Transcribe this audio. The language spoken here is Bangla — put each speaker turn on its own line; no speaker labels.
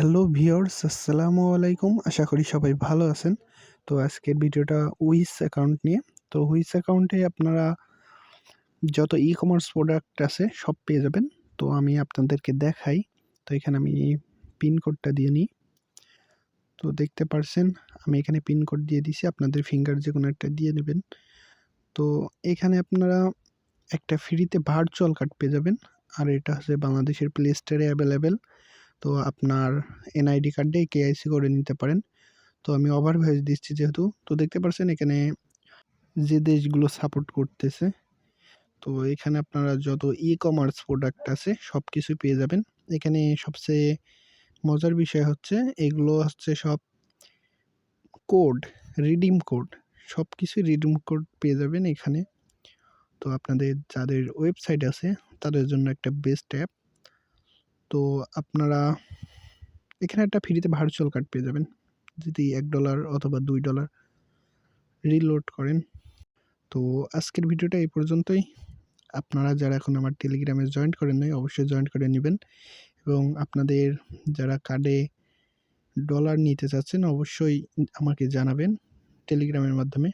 হ্যালো ভিউয়ার্স, আসসালামু আলাইকুম। আশা করি সবাই ভালো আছেন। তো আজকের ভিডিওটা উইশ অ্যাকাউন্ট নিয়ে। তো উইশ অ্যাকাউন্টে আপনারা যত ই-কমার্স প্রোডাক্ট আছে সব পেয়ে যাবেন। তো আমি আপনাদেরকে দেখাই। তো এখানে আমি পিন কোডটা দিয়ে নিই। তো দেখতে পারছেন আমি এখানে পিন কোড দিয়ে দিছি। আপনাদের ফিঙ্গার যেকোনো একটা দিয়ে নেবেন। তো এখানে আপনারা একটা ফ্রিতে ভার্চুয়াল কার্ড পেয়ে যাবেন। আর এটা হচ্ছে বাংলাদেশের প্লে স্টোরে অ্যাভেলেবেল। তো আপনার এনআইডি কার্ড দিয়ে কেওয়াইসি করে নিতে পারেন। তো আমি ওভারভিউ দিচ্ছি যেহেতু। তো দেখতে পাচ্ছেন এখানে যে দেশগুলো সাপোর্ট করতেছে। তো এখানে আপনারা যত ই-কমার্স প্রোডাক্ট আছে সবকিছুই পেয়ে যাবেন। এখানে সবচেয়ে মজার বিষয় হচ্ছে এগুলো হচ্ছে সব কোড, রিডিম কোড। সবকিছুই রিডিম কোড পেয়ে যাবেন এখানে। তো আপনাদের যাদের ওয়েবসাইট আছে তাদের জন্য একটা বেস্ট অ্যাপ। তো আপনারা এখানে একটা ফ্রিতে ভার্চুয়াল কার্ড পেয়ে যাবেন। যদি $1 অথবা $2 রিলোড করেন। তো আজকের ভিডিওটা এই পর্যন্তই। আপনারা যারা এখন আমার টেলিগ্রামে জয়েন্ট করেন নাই অবশ্যই জয়েন্ট করে নেবেন এবং আপনাদের যারা কার্ডে ডলার নিতে চাচ্ছেন অবশ্যই আমাকে জানাবেন টেলিগ্রামের মাধ্যমে।